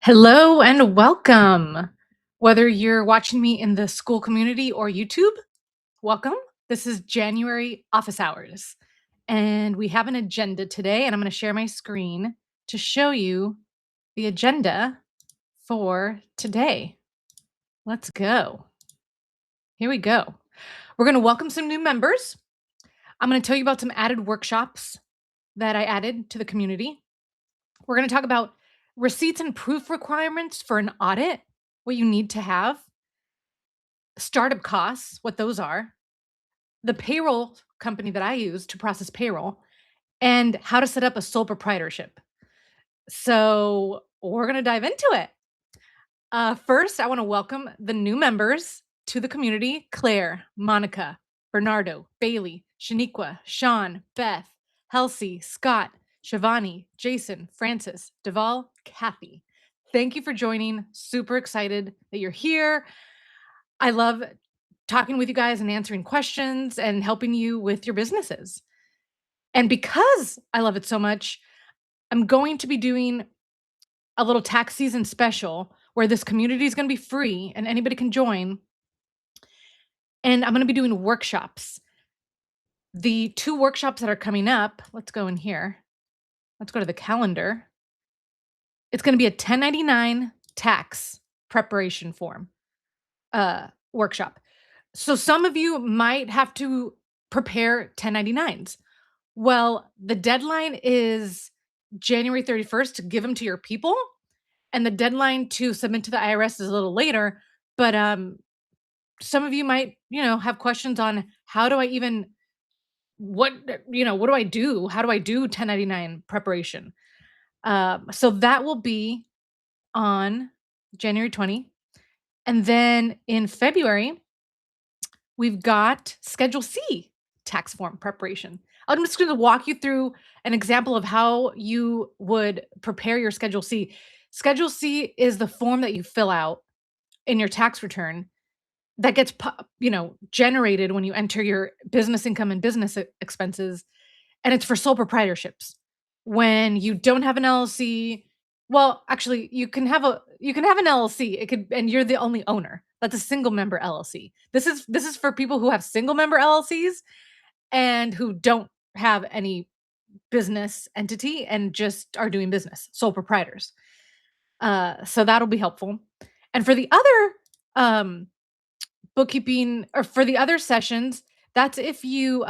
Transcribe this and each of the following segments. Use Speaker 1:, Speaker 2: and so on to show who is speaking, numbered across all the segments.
Speaker 1: Hello and welcome. Whether you're watching me in the school community or YouTube, welcome. This is January office hours. And we have an agenda today, and I'm going to share my screen to show you the agenda for today. Let's go. Here we go. We're going to welcome some new members. I'm going to tell you about some added workshops that I added to the community. We're going to talk about receipts and proof requirements for an audit, what you need to have, startup costs, what those are, the payroll company that I use to process payroll, and how to set up a sole proprietorship. So we're going to dive into it. First, I want to welcome the new members to the community: Claire, Monica, Bernardo, Bailey, Shaniqua, Sean, Beth, Halsey, Scott, Shivani, Jason, Francis, Deval, Kathy. Thank you for joining. Super excited that you're here. I love talking with you guys and answering questions and helping you with your businesses. And because I love it so much, I'm going to be doing a little tax season special where this community is going to be free and anybody can join. And I'm going to be doing workshops. The two workshops that are coming up, let's go in here. Let's go to the calendar. It's going to be a 1099 tax preparation form workshop. So some of you might have to prepare 1099s. Well, the deadline is January 31st to give them to your people, and the deadline to submit to the IRS is a little later, but some of you might, have questions on how do I even what do I do? How do I do 1099 preparation? So that will be on January 20. And then in February, we've got Schedule C tax form preparation. I'm just going to walk you through an example of how you would prepare your Schedule C. Schedule C is the form that you fill out in your tax return that gets generated when you enter your business income and business expenses, and it's for sole proprietorships. When you don't have an LLC, well, actually, you can have an LLC. It could, and you're the only owner. That's a single member LLC. This is for people who have single member LLCs and who don't have any business entity and just are doing business, sole proprietors. So that'll be helpful. And for the other bookkeeping, or for the other sessions, that's if you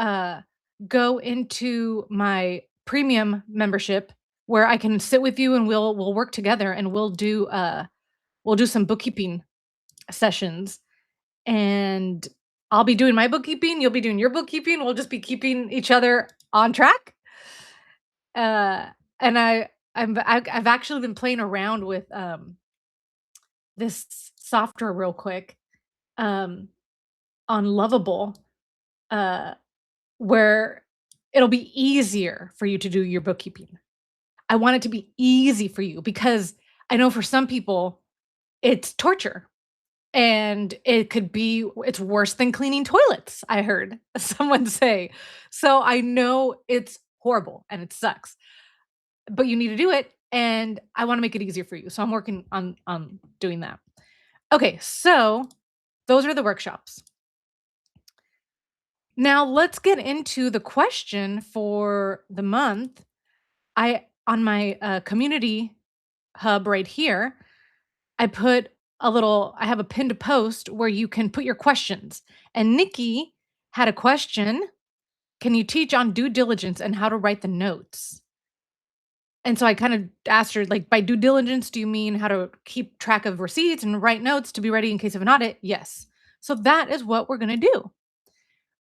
Speaker 1: go into my premium membership where I can sit with you and we'll work together and we'll do some bookkeeping sessions, and I'll be doing my bookkeeping, you'll be doing your bookkeeping. We'll just be keeping each other on track. Uh and I've actually been playing around with this software real quick. Um on Lovable, uh, where it'll be easier for you to do your bookkeeping. I want it to be easy for you because I know for some people it's torture, and it's worse than cleaning toilets, I heard someone say. So I know it's horrible and it sucks, but you need to do it, and I want to make it easier for you. So I'm working on doing that. Okay, so those are the workshops. Now let's get into the question for the month. I On my community hub right here, I have a pinned post where you can put your questions. And Nikki had a question: can you teach on due diligence and how to write the notes? And so I kind of asked her, like, by due diligence, do you mean how to keep track of receipts and write notes to be ready in case of an audit? Yes. So that is what we're going to do.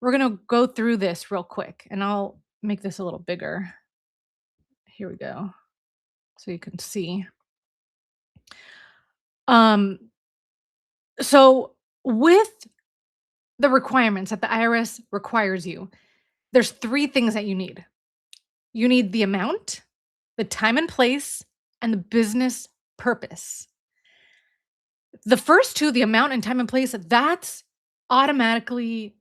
Speaker 1: We're going to go through this real quick, and I'll make this a little bigger. Here we go. So you can see. Um so with the requirements that the IRS requires you, there's three things that you need. You need the amount, the time and place, and the business purpose. The first two, the amount and time and place, that's automatically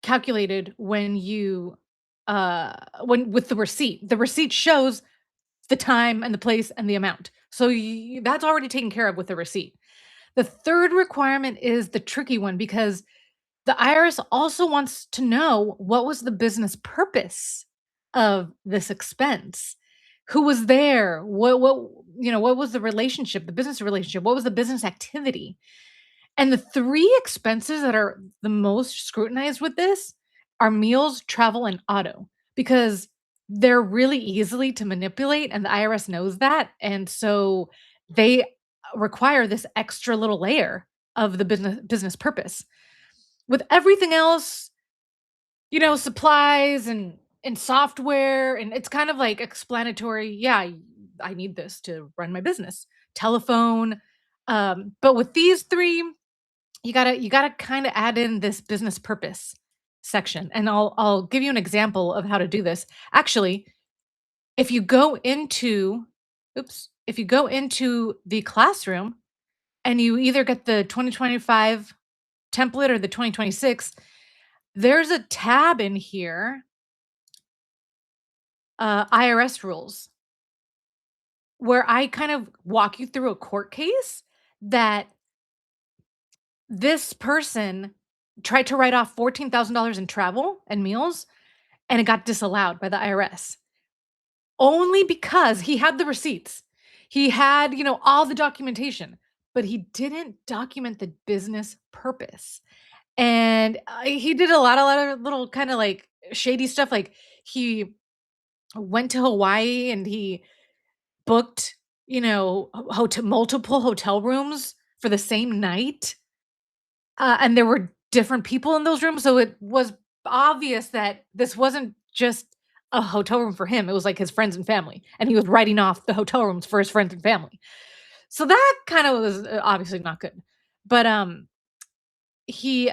Speaker 1: calculated when you when with the receipt. The receipt shows the time and the place and the amount. So that's already taken care of with the receipt. The third requirement is the tricky one because the IRS also wants to know what was the business purpose of this expense. Who was there? What was the relationship, the business relationship? What was the business activity? And the 3 expenses that are the most scrutinized with this are meals, travel, and auto, because they're really easily to manipulate, and the IRS knows that, and so they require this extra little layer of the business purpose. With everything else, supplies and software, and it's kind of like explanatory, yeah, I need this to run my business. Telephone, but with these 3, you gotta kinda add in this business purpose section, and I'll give you an example of how to do this. Actually, if you go into if you go into the classroom and you either get the 2025 template or the 2026, there's a tab in here, IRS rules, where I kind of walk you through a court case that this person tried to write off $14,000 in travel and meals, and it got disallowed by the IRS only because he had the receipts. He had, all the documentation, but he didn't document the business purpose. And he did a lot of little kind of like shady stuff. Like he went to Hawaii and he booked, hotel multiple hotel rooms for the same night. And there were different people in those rooms, so it was obvious that this wasn't just a hotel room for him, it was, like, his friends and family, and he was writing off the hotel rooms for his friends and family. So that kinda was, obviously not good. But, he,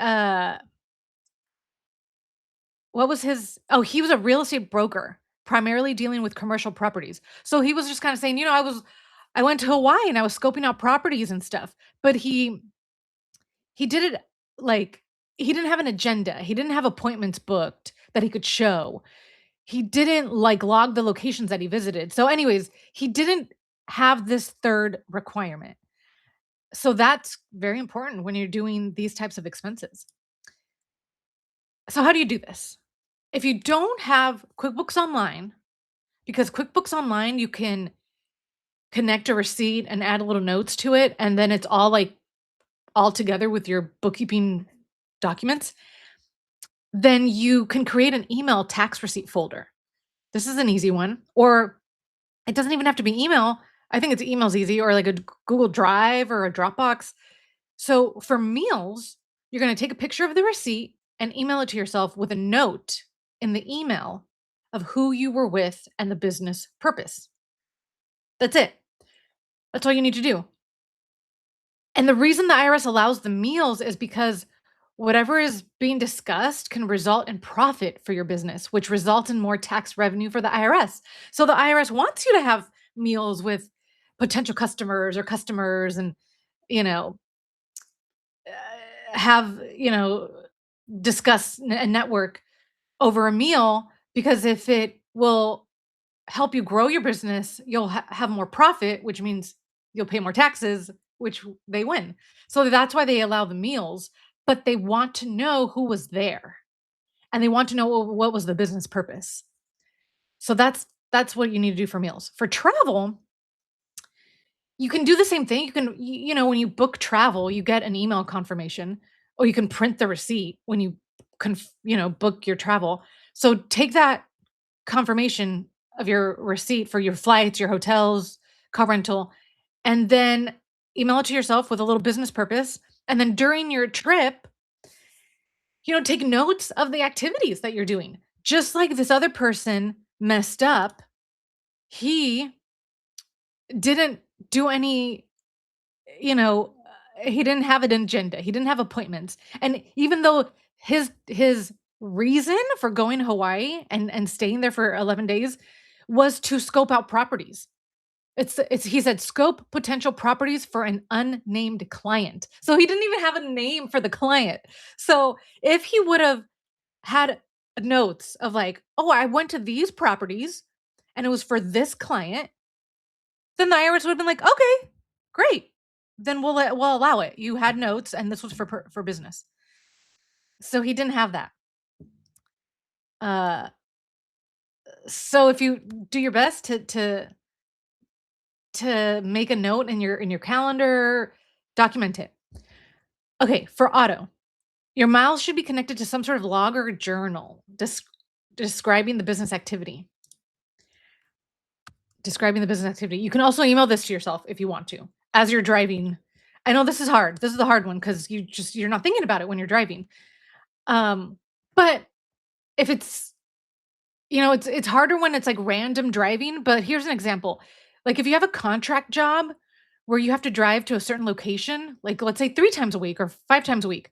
Speaker 1: what was his he was a real estate broker, primarily dealing with commercial properties. So he was just kinda saying, I went to Hawaii and I was scoping out properties and stuff, but he did it like he didn't have an agenda. He didn't have appointments booked that he could show. He didn't like log the locations that he visited. So anyways, he didn't have this third requirement. So that's very important when you're doing these types of expenses. So how do you do this? If you don't have QuickBooks Online, because QuickBooks Online you can connect a receipt and add a little notes to it and then it's all like all together with your bookkeeping documents. Then you can create an email tax receipt folder. This is an easy one, or it doesn't even have to be email. I think it's email's easy, or like a Google Drive or a Dropbox. So for meals, you're going to take a picture of the receipt and email it to yourself with a note in the email of who you were with and the business purpose. That's it. That's all you need to do. And the reason the IRS allows the meals is because whatever is being discussed can result in profit for your business, which results in more tax revenue for the IRS. So the IRS wants you to have meals with potential customers and, you know, have, discuss and network over a meal because if it will help you grow your business, you'll have more profit, which means you'll pay more taxes, which they win. So that's why they allow the meals, but they want to know who was there and they want to know what was the business purpose. So that's what you need to do for meals. For travel, you can do the same thing. You can when you book travel, you get an email confirmation or you can print the receipt when you book your travel. So take that confirmation of your receipt for your flights, your hotels, car rental, and then email it to yourself with a little business purpose. And then during your trip, take notes of the activities that you're doing. Just like this other person messed up, he didn't do any, he didn't have an agenda. He didn't have appointments. And even though his reason for going to Hawaii and staying there for 11 days was to scope out properties. It's he said scope potential properties for an unnamed client. So he didn't even have a name for the client. So if he would have had notes of like, "Oh, I went to these properties and it was for this client." then the IRS would have been like, "Okay, great. Then we'll allow it. You had notes and this was for business." So he didn't have that. Uh, so if you do your best to make a note in your calendar, document it. Okay, for auto, your miles should be connected to some sort of log or journal describing the business activity. Describing the business activity. You can also email this to yourself if you want to as you're driving. I know this is hard. This is the hard one because you're not thinking about it when you're driving. Um, but if it's harder when it's like random driving. But here's an example: like if you have a contract job where you have to drive to a certain location, like let's say 3 times a week or 5 times a week,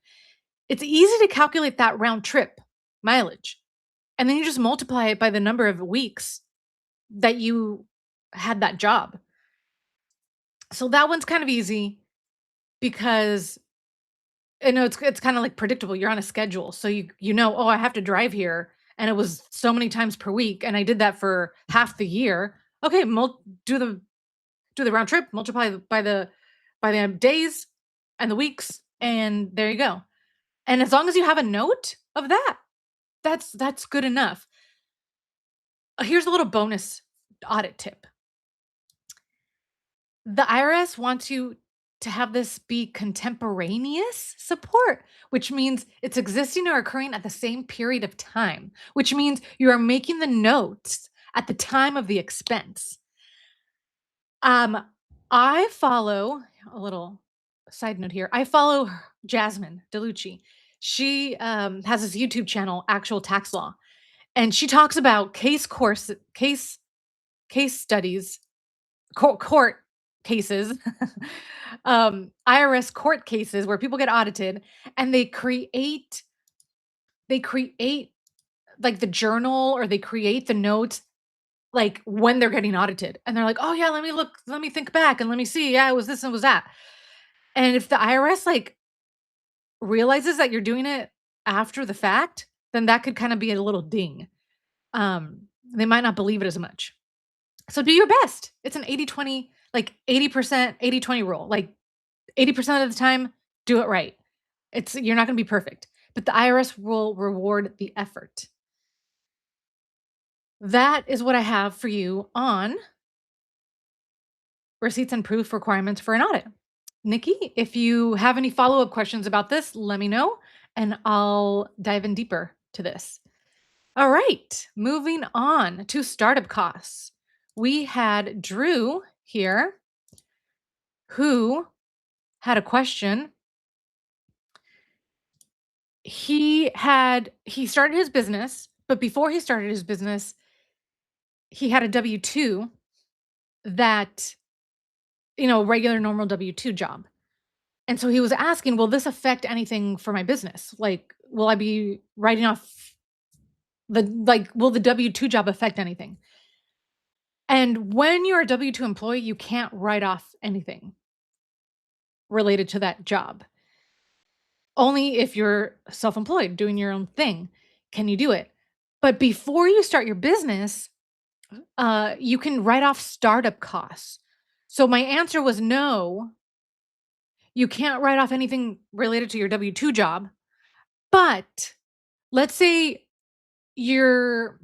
Speaker 1: it's easy to calculate that round trip mileage, and then you just multiply it by the number of weeks that you had that job. So that one's kind of easy because I know it's kinda, like, predictable, you're on a schedule, so you know, "Oh, I have to drive here, and it was so many times per week, and I did that for half the year." Okay, do the round trip, multiply by the days and the weeks, and there you go. And as long as you have a note of that, that's good enough. Here's a little bonus audit tip. The IRS wants you to have this be contemporaneous support, which means it's existing or occurring at the same period of time, which means you are making the notes at the time of the expense. Um, I follow a little side note here. I follow Jasmine DeLucci. She has this YouTube channel, Actual Tax Law, and she talks about case studies court cases, IRS court cases where people get audited and they create like the journal or they create the notes like when they're getting audited. And they're like, "Oh yeah, let me look, let me think back and let me see. Yeah, it was this and it was that." And if the IRS like realizes that you're doing it after the fact, then that could kind of be a little ding. They might not believe it as much. So do your best. It's an 80/20, like 80%, 80/20 rule. Like 80% of the time, do it right. You're not gonna be perfect, but the IRS will reward the effort. That is what I have for you on receipts and proof requirements for an audit. Nikki, if you have any follow-up questions about this, let me know and I'll dive in deeper to this. All right, moving on to startup costs. We had Drew here who had a question. He started his business, but before he started his business, he had a W-2 that, regular normal W-2 job. And so he was asking, "Will this affect anything for my business? Like, will I be writing off will the W-2 job affect anything?" And when you're a W-2 employee, you can't write off anything related to that job. Only if you're self-employed doing your own thing can you do it. But before you start your business, you can write off startup costs. So my answer was no, you can't write off anything related to your W-2 job. But let's say the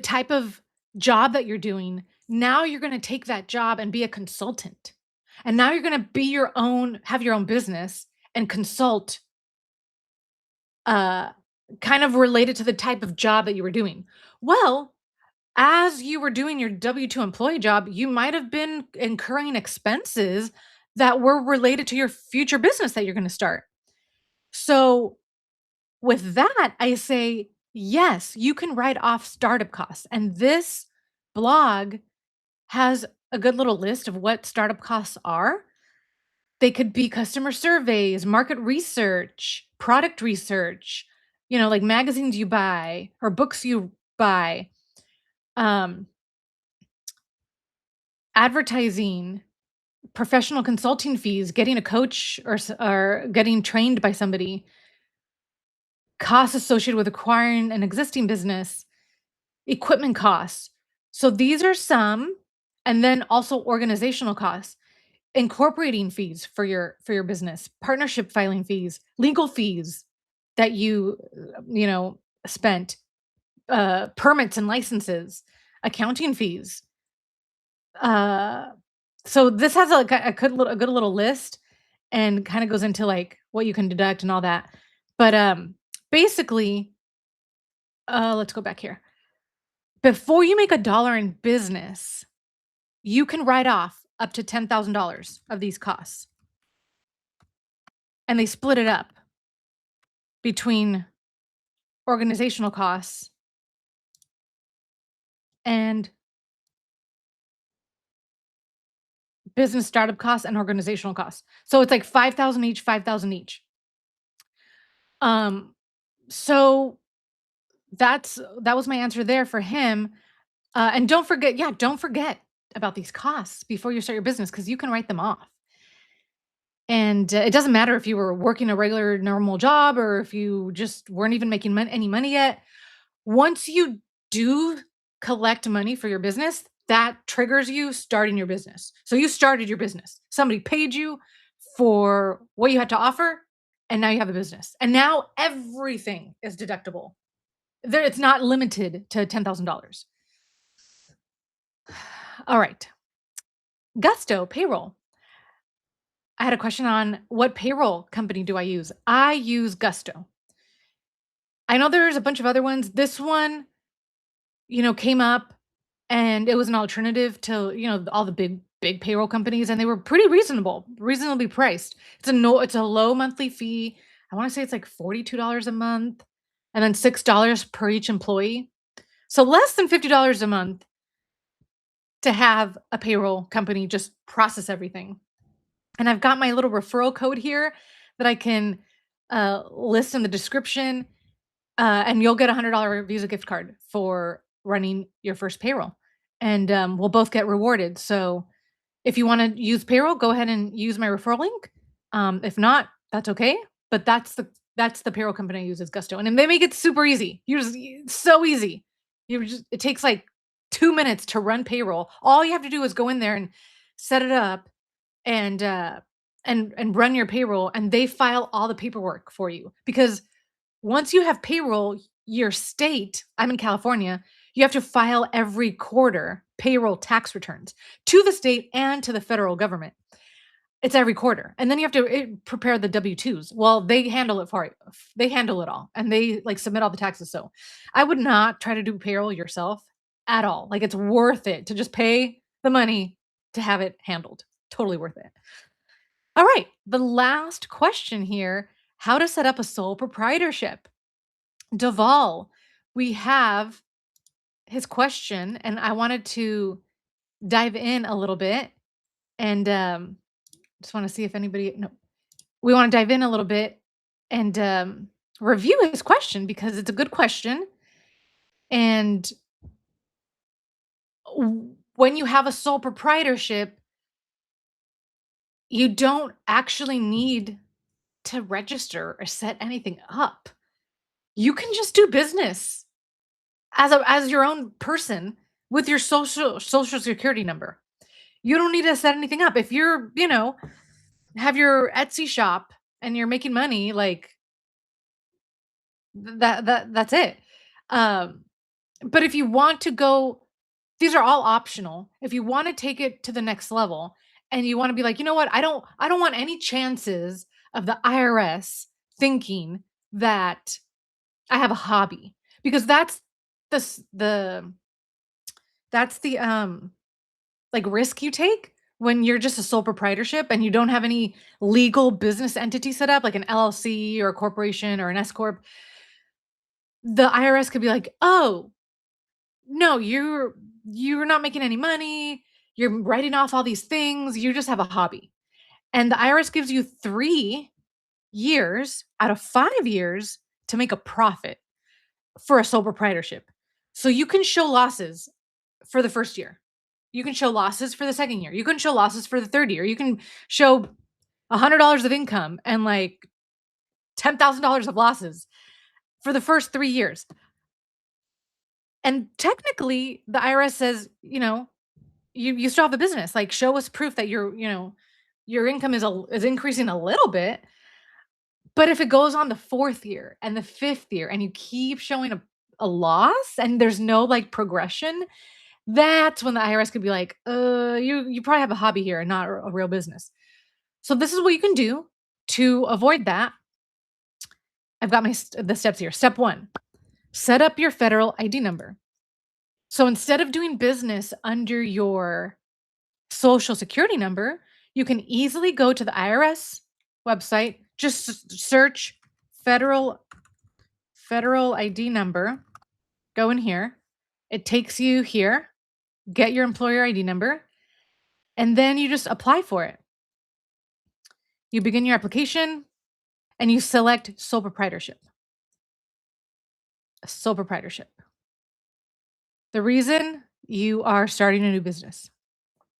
Speaker 1: type of job that you're doing, now you're going to take that job and be a consultant. And now you're going to have your own business and consult uh kind of related to the type of job that you were doing. Well, as you were doing your W-2 employee job, you might have been incurring expenses that were related to your future business that you're going to start. So, with that, I say, yes, you can write off startup costs. And this blog has a good little list of what startup costs are. They could be customer surveys, market research, product research, like magazines you buy or books you buy, um, advertising, professional consulting fees, getting a coach or getting trained by somebody, costs associated with acquiring an existing business, equipment costs. So these are some. And then also organizational costs, incorporating fees for your business, partnership filing fees, legal fees that you know, spent, permits and licenses, accounting fees. Uh, so this has a good little list and kind of goes into like what you can deduct and all that. But basically, let's go back here. Before you make a dollar in business, you can write off up to $10,000 of these costs, and they split it up between organizational costs and business startup costs and organizational costs. So it's like 5,000 each, 5,000 each. Um, so that was my answer there for him. And don't forget, yeah, don't forget about these costs before you start your business because you can write them off. And it doesn't matter if you were working a regular normal job or if you just weren't even making any money yet. Once you do collect money for your business, that triggers you starting your business. So you started your business. Somebody paid you for what you had to offer, and now you have a business. And now everything is deductible. There, it's not limited to $10,000. All right. Gusto payroll. I had a question on what payroll company do I use? I use Gusto. I know there's a bunch of other ones. This one, came up and it was an alternative to, all the big payroll companies and they were pretty reasonable, reasonably priced. It's a low monthly fee. I want to say it's like $42 a month and then $6 per each employee. So less than $50 a month to have a payroll company just process everything. And I've got my little referral code here that I can list in the description. And you'll get a $100 Visa gift card for running your first payroll. And we'll both get rewarded. So if you want to use payroll, go ahead and use my referral link. If not, that's okay. But that's the payroll company I use is Gusto, and then they make it super easy. It's so easy. It takes like 2 minutes to run payroll. All you have to do is go in there and set it up and and run your payroll, and they file all the paperwork for you because once you have payroll, your state, I'm in California, you have to file every quarter payroll tax returns to the state and to the federal government. It's every quarter. And then you have to prepare the W-2s. Well, they handle it for you. They handle it all and they like submit all the taxes. So I would not try to do payroll yourself at all. Like it's worth it to just pay the money to have it handled. Totally worth it. All right. The last question here, how to set up a sole proprietorship. Duvall, we have his question, and I wanted to dive in a little bit and just want to see if anybody, no, we want to dive in a little bit and review his question because it's a good question. And when you have a sole proprietorship, you don't actually need to register or set anything up. You can just do business as your own person with your social security number. You don't need to set anything up. If you're, have your Etsy shop and you're making money, like that's it. Um, but if you want to go, these are all optional. If you want to take it to the next level and you want to be like, you know what, I don't want any chances of the IRS thinking that I have a hobby because the s- the that's the like risk you take when you're just a sole proprietorship and you don't have any legal business entity set up like an LLC or a corporation or an S corp. The IRS could be like, "Oh, no, you're not making any money. You're writing off all these things. You just have a hobby." And the IRS gives you 3 years out of 5 years to make a profit for a sole proprietorship. So you can show losses for the first year. You can show losses for the second year. You can show losses for the third year. You can show $100 of income and like $10,000 of losses for the first 3 years. And technically, the IRS says, you still have a business. Like, show us proof that your income is increasing a little bit. But if it goes on the 4th year and the 5th year and you keep showing a loss and there's no, like, progression, that's when the IRS could be like, you probably have a hobby here and not a real business." So this is what you can do to avoid that. I've got the steps here. Step 1, set up your federal ID number. So instead of doing business under your Social Security number, you can easily go to the IRS website, just search federal federal ID number, go in here. It takes you here, get your employer ID number, and then you just apply for it. You begin your application and you select sole proprietorship. Sole proprietorship. The reason you are starting a new business.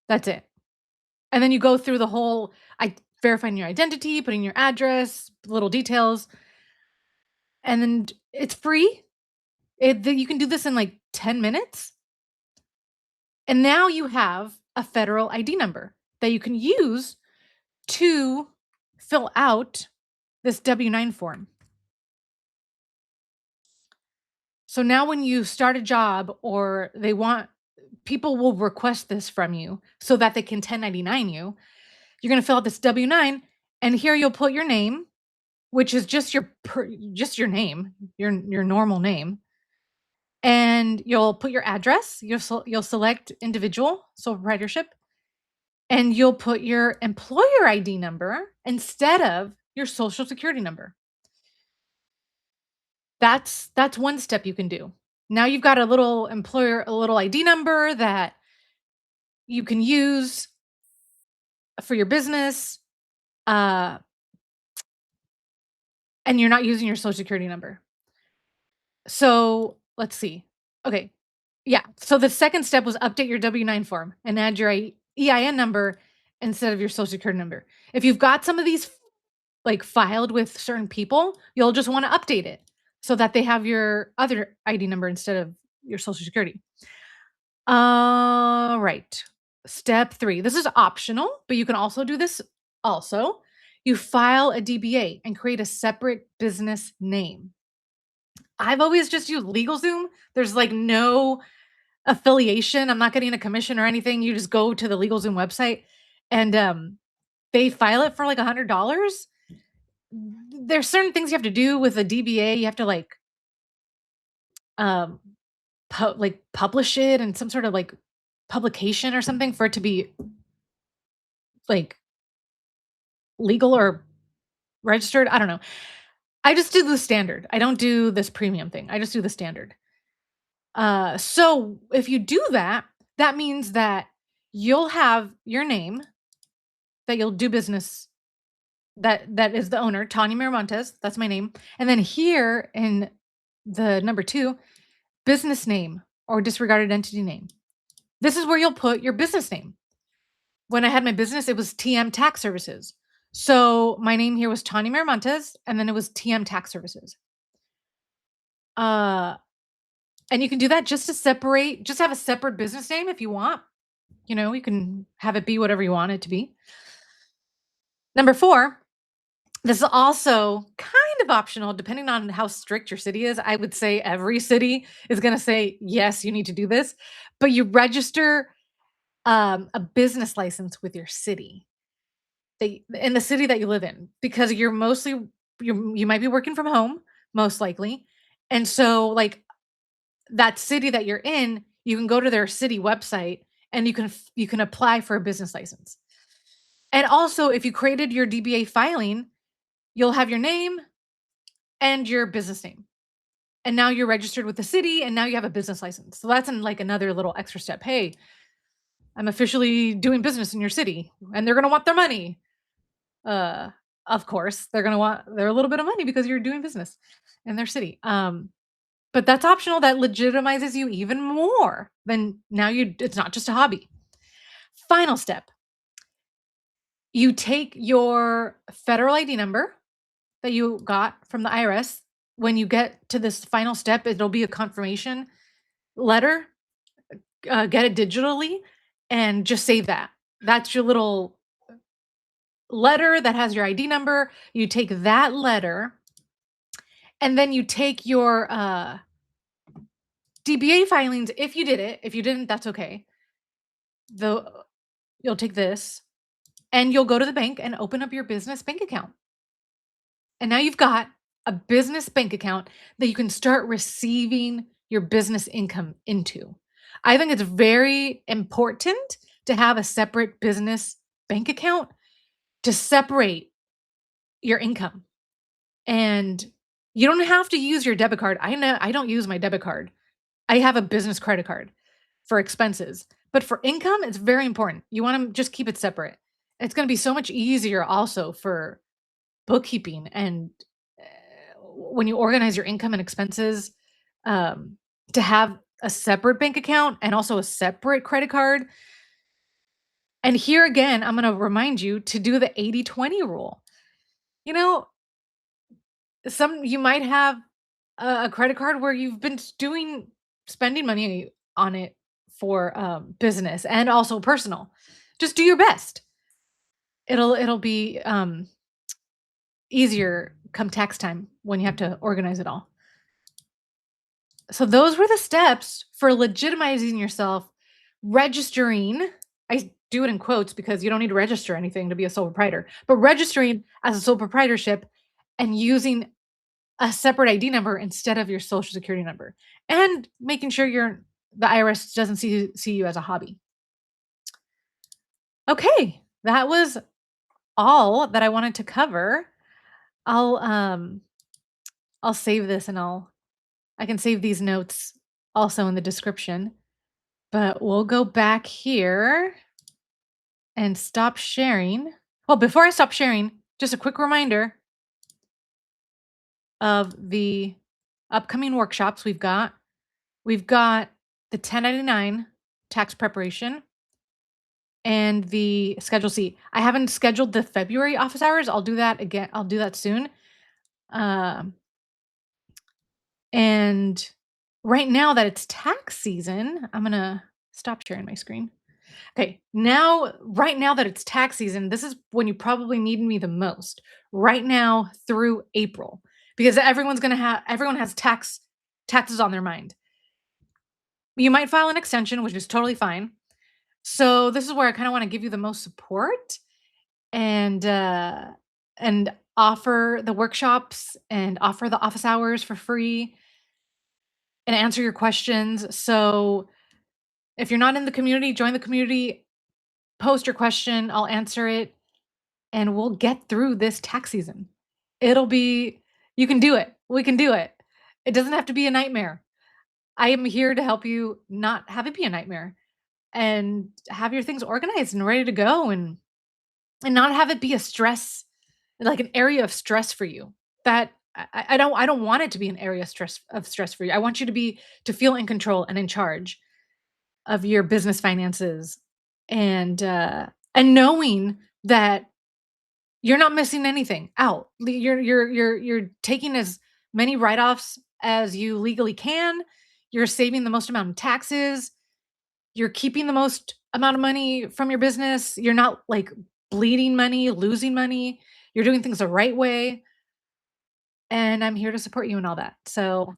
Speaker 1: That's it. And then you go through the whole verifying your identity, putting your address, little details, and then it's free. You can do this in like 10 minutes. And now you have a federal ID number that you can use to fill out this W-9 form. So now when you start a job or people will request this from you so that they can 1099 you. You're going to fill out this W-9 and here you'll put your name, which is just just your name, your normal name. And you'll put your address, you'll select individual, sole proprietorship, and you'll put your employer ID number instead of your Social Security number. That's one step you can do. Now you've got a little ID number that you can use for your business, uh, and you're not using your Social Security number. So let's see. Okay. Yeah. So the second step was update your W-9 form and add your EIN number instead of your Social Security number. If you've got some of these like filed with certain people, you'll just want to update it so that they have your other ID number instead of your Social Security. Right. Step 3. This is optional, but you can also do this also. You file a DBA and create a separate business name. I've always just used LegalZoom. There's like no affiliation. I'm not getting a commission or anything. You just go to the LegalZoom website and they file it for like $100. There's certain things you have to do with a DBA. You have to like um publish it in some sort of like publication or something for it to be like legal or registered. I don't know. I just do the standard. I don't do this premium thing. I just do the standard. So if you do that, that means that you'll have your name that you'll do business that is the owner, Tanya Miramontes. That's my name. And then here in the number 2, business name or disregarded entity name. This is where you'll put your business name. When I had my business, it was TM Tax Services. So my name here was Tanya Miramontes, and then it was TM Tax Services. And you can do that just have a separate business name if you want. You can have it be whatever you want it to be. Number 4, this is also kind of optional depending on how strict your city is. I would say every city is going to say, yes, you need to do this, but you register a business license with your city. In the city that you live in, because you might be working from home, most likely. And so like that city that you're in, you can go to their city website and you can apply for a business license. And also if you created your DBA filing, you'll have your name and your business name. And now you're registered with the city and now you have a business license. So that's like another little extra step. Hey, I'm officially doing business in your city and they're going to want their money. Of course, they're gonna want a little bit of money because you're doing business in their city. But that's optional. That legitimizes you even more than now. It's not just a hobby. Final step: you take your federal ID number that you got from the IRS. When you get to this final step, it'll be a confirmation letter. Get it digitally, and just save that. That's your little letter that has your ID number. You take that letter and then you take your DBA filings if you did it. If you didn't, that's okay. The You'll take this and you'll go to the bank and open up your business bank account. And now you've got a business bank account that you can start receiving your business income into. I think it's very important to have a separate business bank account to separate your income. And you don't have to use your debit card. I know I don't use my debit card. I have a business credit card for expenses. But for income, it's very important. You want to just keep it separate. It's going to be so much easier also for bookkeeping and when you organize your income and expenses, um, to have a separate bank account and also a separate credit card. And here again, I'm going to remind you to do the 80/20 rule. You know, some you might have a credit card where you've been doing spending money on it for business and also personal. Just do your best. It'll be easier come tax time when you have to organize it all. So those were the steps for legitimizing yourself, registering. I do it in quotes because you don't need to register anything to be a sole proprietor, but registering as a sole proprietorship and using a separate ID number instead of your social security number and making sure the IRS doesn't see you as a hobby. Okay, that was all that I wanted to cover. I'll um I'll save this and I can save these notes also in the description. But we'll go back here and stop sharing. Well, before I stop sharing, just a quick reminder of the upcoming workshops we've got. We've got the 1099 tax preparation and the Schedule C. I haven't scheduled the February office hours. I'll do that again. I'll do that soon. Um, and right now that it's tax season, I'm going to stop sharing my screen. Okay, right now that it's tax season, this is when you probably need me the most. Right now through April, because everyone has taxes on their mind. You might file an extension, which is totally fine. So this is where I kind of want to give you the most support and and offer the workshops and offer the office hours for free and answer your questions. So if you're not in the community, join the community, post your question, I'll answer it and we'll get through this tax season. It'll be You can do it. We can do it. It doesn't have to be a nightmare. I am here to help you not have it be a nightmare and have your things organized and ready to go and not have it be a stress, like an area of stress for you. That I don't want it to be an area of stress for you. I want you to feel in control and in charge of your business finances and knowing that you're not missing anything out. You're taking as many write-offs as you legally can. You're saving the most amount of taxes. You're keeping the most amount of money from your business. You're not like bleeding money, losing money. You're doing things the right way. And I'm here to support you in all that. So,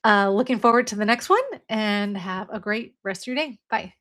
Speaker 1: looking forward to the next one and have a great rest of your day. Bye.